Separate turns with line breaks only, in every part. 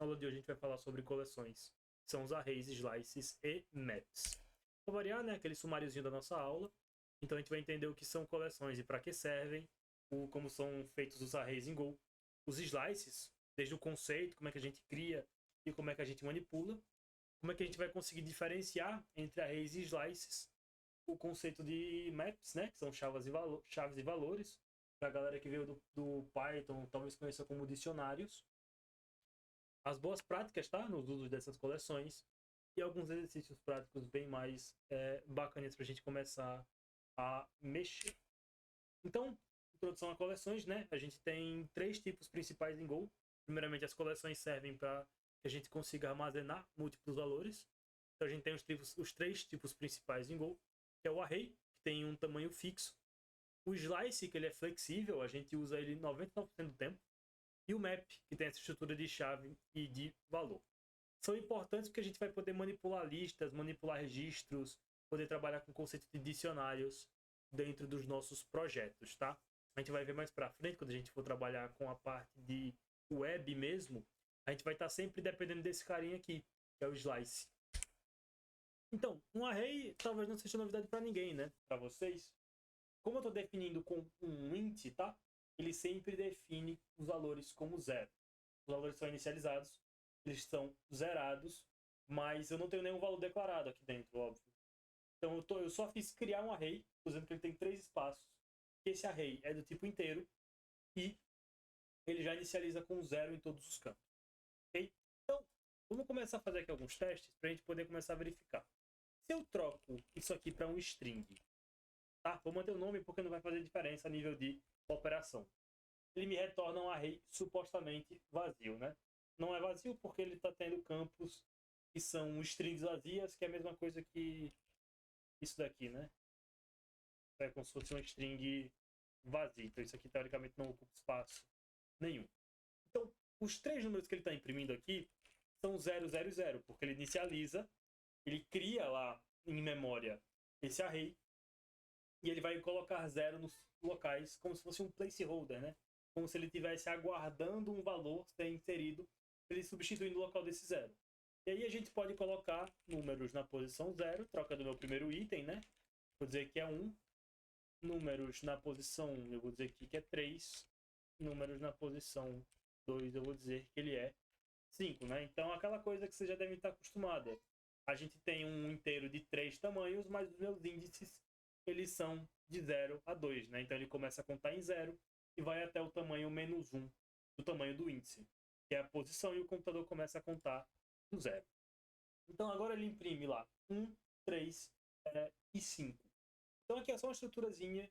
Na aula de hoje a gente vai falar sobre coleções. São os arrays, slices e maps. Para variar, né, aquele sumáriozinho da nossa aula. Então a gente vai entender o que são coleções e para que servem, como são feitos os arrays em Go, os slices, desde o conceito, como é que a gente cria e como é que a gente manipula, como é que a gente vai conseguir diferenciar entre arrays e slices, o conceito de maps, né, que são chaves e valores, para a galera que veio do Python, talvez conheça como dicionários, as boas práticas, tá, nos usos dessas coleções e alguns exercícios práticos bem mais bacanas para a gente começar a mexer. Então, introdução a coleções, né? A gente tem 3 tipos principais em Go. Primeiramente, as coleções servem para que a gente consiga armazenar múltiplos valores. Então, a gente tem os 3 tipos principais em Go, que é o array, que tem um tamanho fixo. O slice, que ele é flexível, a gente usa ele 99% do tempo. E o map, que tem essa estrutura de chave e de valor. São importantes porque a gente vai poder manipular listas, manipular registros, poder trabalhar com o conceito de dicionários dentro dos nossos projetos, tá? A gente vai ver mais para frente, quando a gente for trabalhar com a parte de web mesmo, a gente vai estar sempre dependendo desse carinha aqui, que é o slice. Então, um array talvez não seja novidade para ninguém, né? Para vocês. Como eu estou definindo com um int, tá? Ele sempre define os valores como zero. Os valores são inicializados, eles são zerados, mas eu não tenho nenhum valor declarado aqui dentro, óbvio. Então eu só fiz criar um array, dizendo que ele tem 3 espaços. Esse array é do tipo inteiro e ele já inicializa com 0 em todos os campos. Ok? Então, vamos começar a fazer aqui alguns testes para a gente poder começar a verificar. Se eu troco isso aqui para um string, tá? Vou manter o nome porque não vai fazer diferença a nível de operação. Ele me retorna um array supostamente vazio, né? Não é vazio porque ele está tendo campos que são strings vazias, que é a mesma coisa que isso daqui, né? É como se fosse uma string vazia. Então isso aqui teoricamente não ocupa espaço nenhum. Então, os 3 números que ele está imprimindo aqui são 0, 0 e 0, porque ele inicializa, ele cria lá em memória esse array e ele vai colocar 0 nos locais como se fosse um placeholder, né? Como se ele estivesse aguardando um valor ser inserido, ele substituindo o local desse 0. E aí a gente pode colocar números na posição 0, troca do meu primeiro item, né? Vou dizer que é 1. Números na posição 1, eu vou dizer aqui que é 3. Números na posição 2, eu vou dizer que ele é 5, né? Então, aquela coisa que você já deve estar acostumada. A gente tem um inteiro de 3 tamanhos, mas os meus índices, eles são de 0 a 2, né? Então, ele começa a contar em 0 e vai até o tamanho menos 1 do tamanho do índice, que é a posição, e o computador começa a contar do 0. Então, agora ele imprime lá 1, 3 e 5. Então, aqui é só uma estruturazinha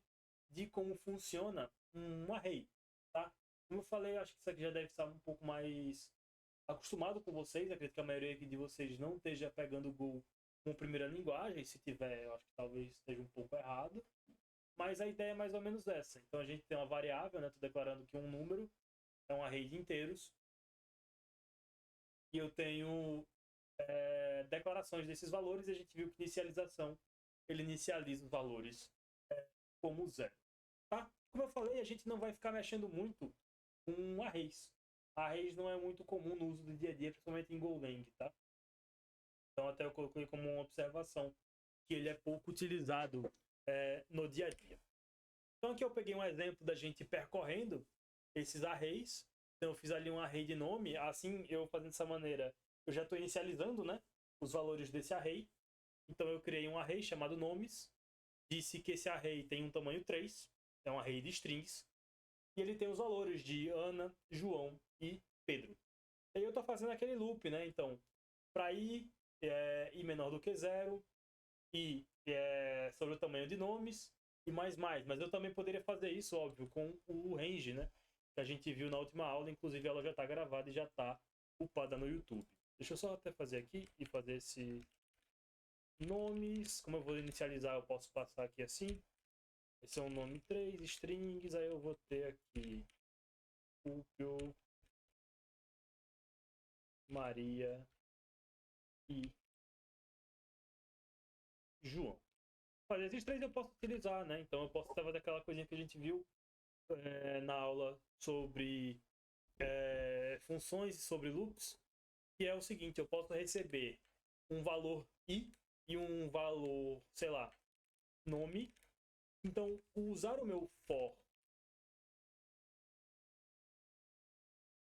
de como funciona um array, tá? Como eu falei, acho que isso aqui já deve estar um pouco mais acostumado com vocês. Acredito que a maioria de vocês não esteja pegando o Go como primeira linguagem. Se tiver, eu acho que talvez esteja um pouco errado. Mas a ideia é mais ou menos essa. Então a gente tem uma variável, né? Estou declarando que um número é um array de inteiros. E eu tenho declarações desses valores, e a gente viu que inicialização, ele inicializa os valores como zero. Tá? Como eu falei, a gente não vai ficar mexendo muito com arrays. Arrays não é muito comum no uso do dia a dia, principalmente em Golang, tá? Então até eu coloquei como uma observação que ele é pouco utilizado no dia a dia. Então aqui eu peguei um exemplo da gente percorrendo esses arrays. Então eu fiz ali um array de nome. Assim, eu fazendo dessa maneira, eu já estou inicializando, né, os valores desse array. Então eu criei um array chamado nomes. Disse que esse array tem um tamanho 3. É um array de strings. E ele tem os valores de Ana, João e Pedro. E aí eu estou fazendo aquele loop, né? Então, para i menor do que 0, i sobre o tamanho de nomes e mais. Mas eu também poderia fazer isso, óbvio, com o range, né? Que a gente viu na última aula. Inclusive, ela já está gravada e já está upada no YouTube. Deixa eu só até fazer aqui e fazer esse nomes. Como eu vou inicializar, eu posso passar aqui assim. Esse é um nome 3, strings. Aí eu vou ter aqui Púlpio, Maria e João. Olha, esses 3 eu posso utilizar, né? Então eu posso fazer aquela coisinha que a gente viu na aula sobre funções e sobre loops. que é o seguinte: eu posso receber um valor i e um valor, sei lá, nome. Então, usar o meu for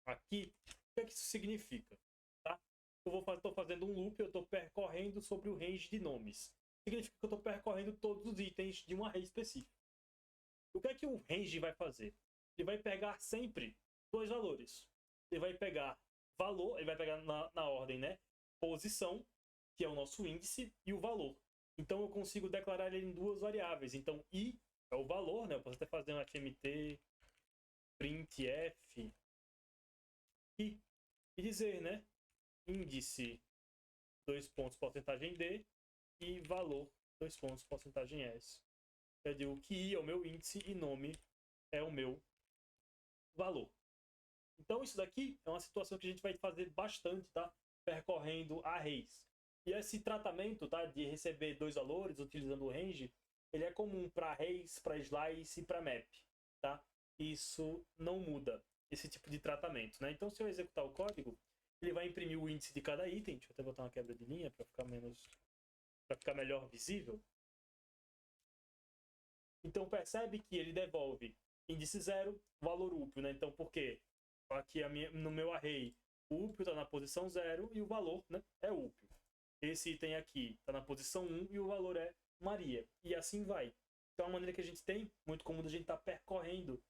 aqui, o que é que isso significa? Tá? Estou fazendo um loop, eu estou percorrendo sobre o range de nomes. Significa que eu estou percorrendo todos os itens de um array específico. O que é que o range vai fazer? Ele vai pegar sempre dois valores. Ele vai pegar valor, ele vai pegar na ordem, né? Posição, que é o nosso índice, e o valor. Então eu consigo declarar ele em duas variáveis. Então i é o valor, né? Eu posso até fazer um fmt printf e dizer, né? Índice, dois pontos, porcentagem d, e valor, dois pontos, porcentagem s. Eu digo que i é o meu índice e nome é o meu valor. Então isso daqui é uma situação que a gente vai fazer bastante, tá? Percorrendo arrays. E esse tratamento, tá, de receber dois valores utilizando o range, ele é comum para arrays, para slice e para map, tá? Isso não muda, esse tipo de tratamento, né? Então se eu executar o código, ele vai imprimir o índice de cada item. Deixa eu até botar uma quebra de linha para ficar melhor visível. Então percebe que ele devolve índice 0, valor úpio, né? Então por quê? Aqui no meu array, o úpio está na posição 0 e o valor, né, é úpio. Esse item aqui está na posição 1 e o valor é Maria. E assim vai. Então a maneira que a gente tem, muito comum, a gente estar percorrendo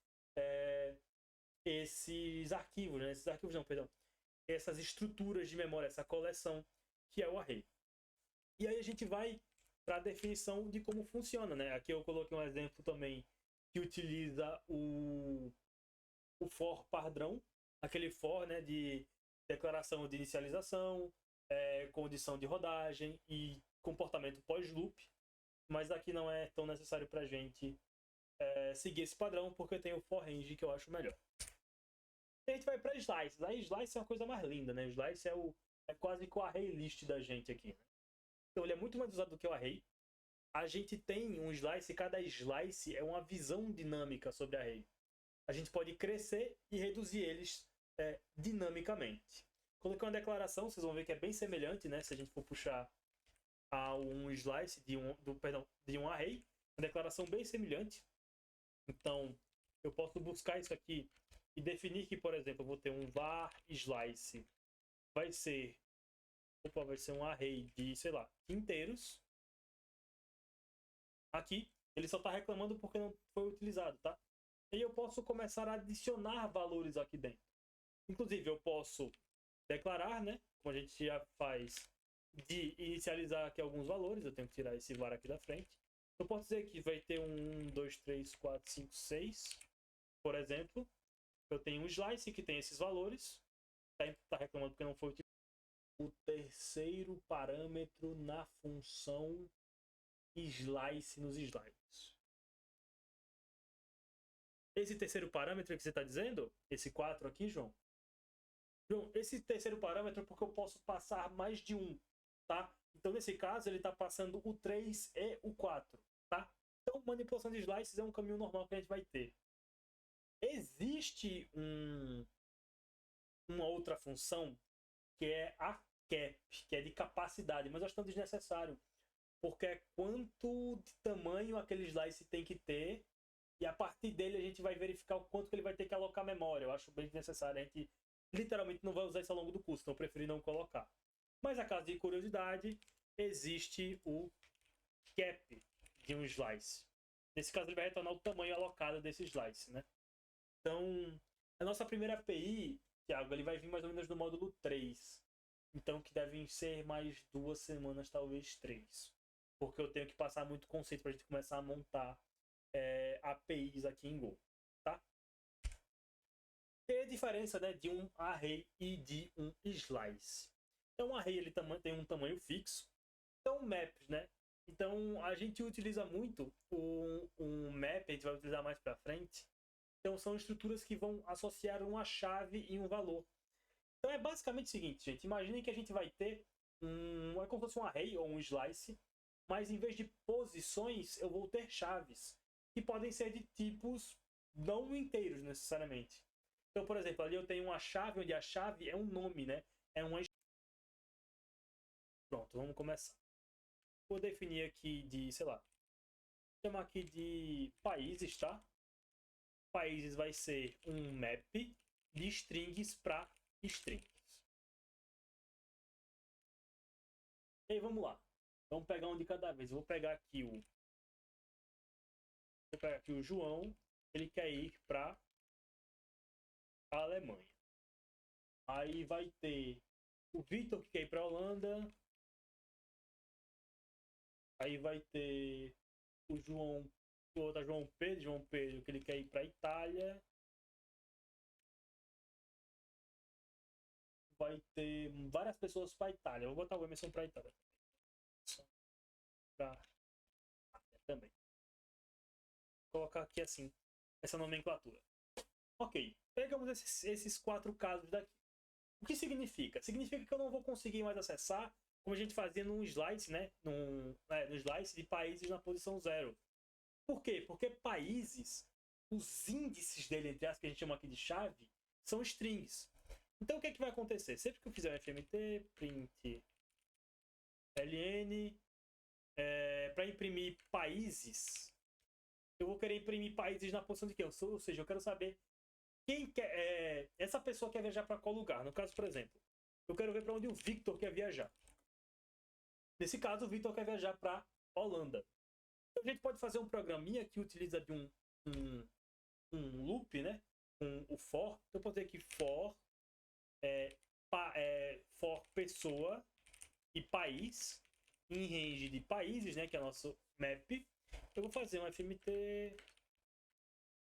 esses arquivos, né? Esses arquivos não, perdão. Essas estruturas de memória, essa coleção que é o array. E aí a gente vai para a definição de como funciona, né? Aqui eu coloquei um exemplo também que utiliza o for padrão, aquele for, né, de declaração de inicialização, condição de rodagem e comportamento pós-loop, mas aqui não é tão necessário para a gente seguir esse padrão, porque eu tenho o for range que eu acho melhor. E a gente vai para slices. Aí slice é uma coisa mais linda, né? Slice é quase que o array list da gente aqui. Então ele é muito mais usado do que o array. A gente tem um slice, cada slice é uma visão dinâmica sobre array. A gente pode crescer e reduzir eles dinamicamente. Coloquei uma declaração, vocês vão ver que é bem semelhante, né? Se a gente for puxar a um slice de um array, uma declaração bem semelhante. Então, eu posso buscar isso aqui e definir que, por exemplo, eu vou ter um var slice. Vai ser um array de, sei lá, inteiros. Aqui, ele só está reclamando porque não foi utilizado, tá? E eu posso começar a adicionar valores aqui dentro. Inclusive, eu posso declarar, né? Como a gente já faz, de inicializar aqui alguns valores. Eu tenho que tirar esse var aqui da frente. Eu posso dizer que vai ter um 1, 2, 3, 4, 5, 6. Por exemplo, eu tenho um slice que tem esses valores. Tá reclamando porque não foi utilizado. O terceiro parâmetro na função slice nos slides. Esse terceiro parâmetro que você está dizendo, esse 4 aqui, João, esse terceiro parâmetro é porque eu posso passar mais de um, tá? Então, nesse caso, ele está passando o 3 e o 4, tá? Então, manipulação de slices é um caminho normal que a gente vai ter. Existe uma outra função que é a cap, que é de capacidade, mas eu acho tão desnecessário, porque é quanto de tamanho aquele slice tem que ter, e a partir dele a gente vai verificar o quanto que ele vai ter que alocar memória. Eu acho bem desnecessário. A gente literalmente não vai usar isso ao longo do curso, então eu preferi não colocar. Mas a caso de curiosidade, existe o cap de um slice. Nesse caso ele vai retornar o tamanho alocado desse slice, né? Então, a nossa primeira API, Thiago, ele vai vir mais ou menos no módulo 3. Então, que devem ser mais 2 semanas, talvez 3. Porque eu tenho que passar muito conceito para a gente começar a montar APIs aqui em Go, tá? Tem a diferença, né, de um array e de um slice. Então, um array ele tem um tamanho fixo. Então, maps, né? Então, a gente utiliza muito um map, a gente vai utilizar mais para frente. Então, são estruturas que vão associar uma chave e um valor. Então, é basicamente o seguinte, gente. Imaginem que a gente vai ter é como se fosse um array ou um slice, mas em vez de posições, eu vou ter chaves, que podem ser de tipos não inteiros, necessariamente. Então, por exemplo, ali eu tenho uma chave, onde a chave é um nome, né? É uma Pronto, vamos começar. Vou definir aqui de, sei lá, chamar aqui de países, tá? Países vai ser um map de strings para strings. E aí, vamos lá. Vamos pegar um de cada vez. Vou pegar aqui o João. Ele quer ir para a Alemanha. Aí vai ter o Vitor que quer ir para a Holanda. Aí vai ter o João, o outro João Pedro que ele quer ir para a Itália. Vai ter várias pessoas para a Itália. Vou botar o Emerson para a Itália. Para também. Vou colocar aqui assim, essa nomenclatura. Ok, pegamos esses 4 casos daqui. O que significa? Significa que eu não vou conseguir mais acessar, como a gente fazia num slice, né? No slice de países na posição 0. Por quê? Porque países, os índices dele, entre as que a gente chama aqui de chave, são strings. Então o que, é que vai acontecer? Sempre que eu fizer um fmt, print ln, para imprimir países, eu vou querer imprimir países na posição de quem? Ou seja, eu quero saber quem quer. Essa pessoa quer viajar para qual lugar? No caso, por exemplo, eu quero ver para onde o Victor quer viajar. Nesse caso, o Victor quer viajar para Holanda. Então, a gente pode fazer um programinha que utiliza de um loop, né? O for. Então, eu posso dizer que for pessoa e país em range de países, né? Que é o nosso map. Eu vou fazer um fmt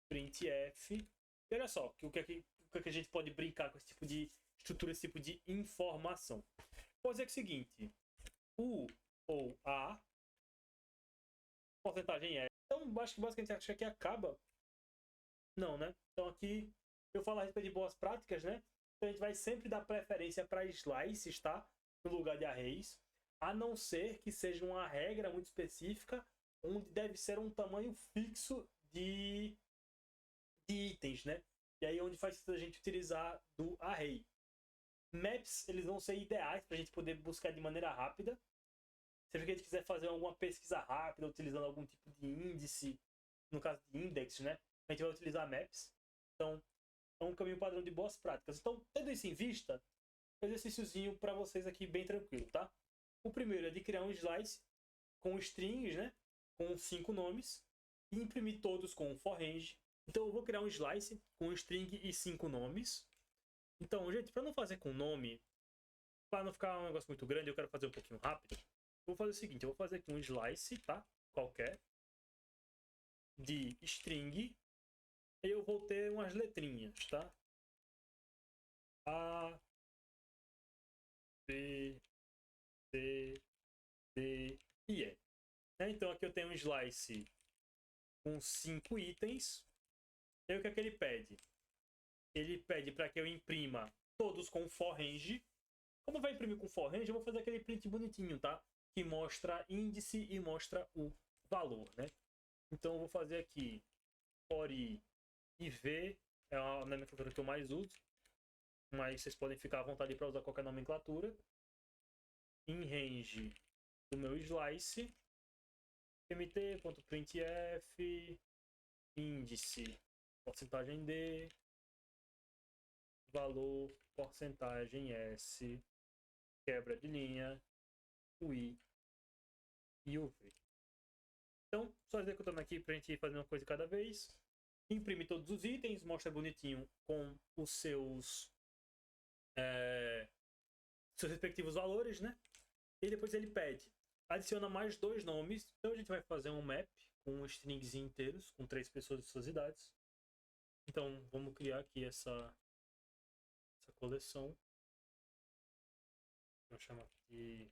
printf. E olha só, o que a gente pode brincar com esse tipo de estrutura, esse tipo de informação. Vou dizer que é o seguinte: U ou A, porcentagem é. Então, acho que basicamente acho que aqui acaba. Não, né? Então aqui eu falo a respeito de boas práticas, né? Então a gente vai sempre dar preferência para slices, tá? No lugar de arrays, a não ser que seja uma regra muito específica, onde deve ser um tamanho fixo de itens, né? E aí onde faz sentido a gente utilizar do array. Maps, eles vão ser ideais para a gente poder buscar de maneira rápida. Sempre que a gente quiser fazer alguma pesquisa rápida, utilizando algum tipo de índice, no caso de index, né? A gente vai utilizar maps. Então, é um caminho padrão de boas práticas. Então, tendo isso em vista, exercíciozinho para vocês aqui bem tranquilo, tá? O primeiro é de criar um slice com strings, né? Com 5 nomes e imprimir todos com um for range. Então eu vou criar um slice com string e 5 nomes. Então, gente, para não fazer com nome, para não ficar um negócio muito grande, eu quero fazer um pouquinho rápido. Eu vou fazer o seguinte, eu vou fazer aqui um slice, tá? Qualquer de string. E eu vou ter umas letrinhas, tá? A, B, C, D e E. Então aqui eu tenho um slice com 5 itens. E aí o que é que ele pede? Ele pede para que eu imprima todos com for range. Como vai imprimir com for range, eu vou fazer aquele print bonitinho, tá? Que mostra índice e mostra o valor, né? Então eu vou fazer aqui for i e v, é a nomenclatura que eu mais uso, mas vocês podem ficar à vontade para usar qualquer nomenclatura. Em range do meu slice, mt.printf, índice, porcentagem d, valor, porcentagem s, quebra de linha, o i e o v. Então, só executando aqui para a gente ir fazendo uma coisa de cada vez. Imprime todos os itens, mostra bonitinho com os seus respectivos valores, né? E depois ele pede, adiciona mais 2 nomes. Então a gente vai fazer um map com strings inteiros, com 3 pessoas de suas idades. Então vamos criar aqui essa coleção. Vou chamar de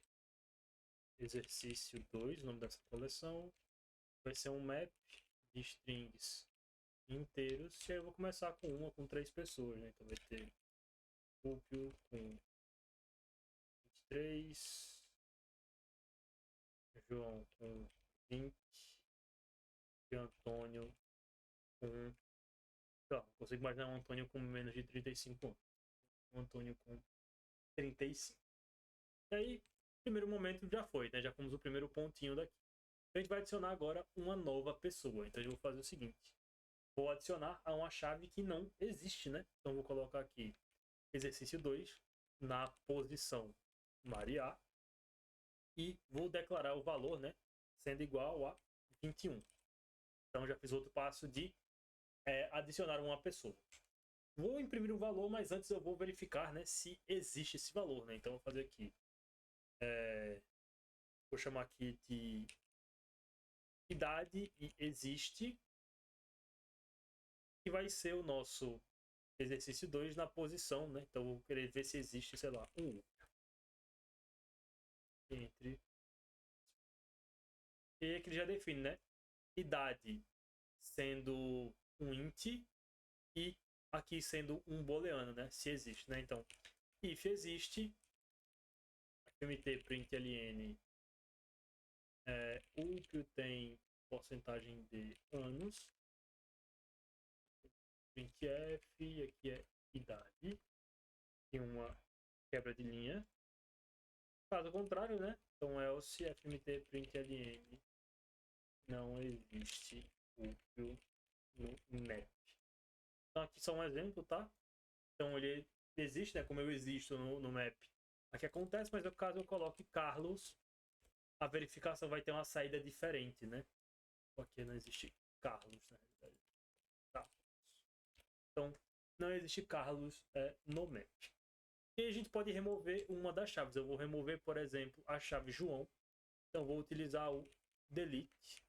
exercício 2, o nome dessa coleção. Vai ser um map de strings inteiros. E aí eu vou começar com 3 pessoas, né? Então vai ter Rúpio com 23, João com 20 e Antônio com... Não consigo imaginar um Antônio com menos de 35 anos. Um Antônio com 35. E aí, primeiro momento já foi, né? Já fomos o primeiro pontinho daqui. A gente vai adicionar agora uma nova pessoa. Então eu vou fazer o seguinte. Vou adicionar a uma chave que não existe, né? Então eu vou colocar aqui exercício 2 na posição Maria e vou declarar o valor, né? Sendo igual a 21. Então já fiz outro passo de adicionar uma pessoa. Vou imprimir um valor, mas antes eu vou verificar, né, se existe esse valor, né? Então eu vou fazer aqui. Vou chamar aqui de idade e existe, que vai ser o nosso exercício 2 na posição, né? Então eu vou querer ver se existe, sei lá, um entre. E aqui ele já define, né? Idade sendo um int e aqui sendo um booleano, né? Se existe, né? Então, if existe, fmt.println o que tem porcentagem de anos, printf, aqui é idade, tem uma quebra de linha. Caso contrário, né? Então else fmt.println não existe útil no map. Então aqui só um exemplo, tá? Então ele existe, né? Como eu existo no map. Aqui acontece, mas no caso eu coloque Carlos, a verificação vai ter uma saída diferente, né? Porque não existe Carlos, na realidade. Tá. Então, não existe Carlos no map. E a gente pode remover uma das chaves. Eu vou remover, por exemplo, a chave João. Então, vou utilizar o delete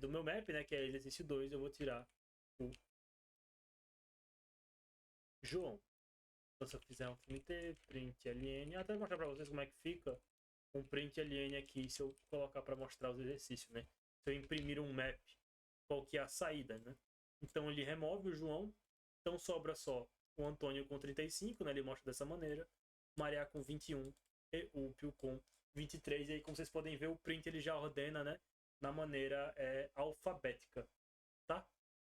do meu map, né? Que é exercício 2. Eu vou tirar o João. Então, se eu fizer um println, até mostrar para vocês como é que fica um println aqui, se eu colocar para mostrar os exercícios, né? Se eu imprimir um map, qual que é a saída, né? Então ele remove o João, então sobra só o Antônio com 35, né? Ele mostra dessa maneira, Maria com 21 e o Pio com 23. E aí, como vocês podem ver, o print ele já ordena, né? Na maneira alfabética, tá?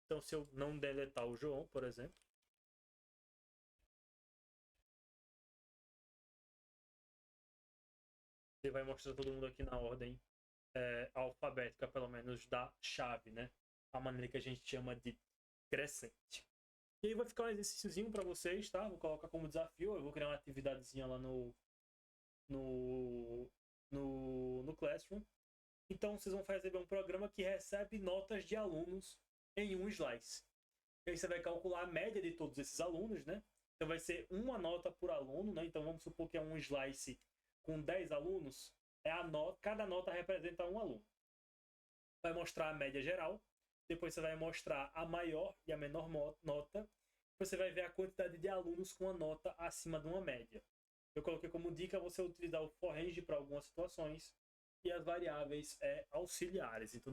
Então se eu não deletar o João, por exemplo, ele vai mostrar todo mundo aqui na ordem alfabética, pelo menos da chave, né? A maneira que a gente chama de crescente. E aí vai ficar um exercíciozinho para vocês, tá? Vou colocar como desafio, eu vou criar uma atividadezinha lá no Classroom. Então vocês vão receber um programa que recebe notas de alunos em um slice. E aí você vai calcular a média de todos esses alunos, né? Então vai ser uma nota por aluno, né? Então vamos supor que é um slice com 10 alunos, cada nota representa um aluno. Vai mostrar a média geral, depois você vai mostrar a maior e a menor nota, você vai ver a quantidade de alunos com a nota acima de uma média. Eu coloquei como dica você utilizar o for range para algumas situações e as variáveis auxiliares. Então,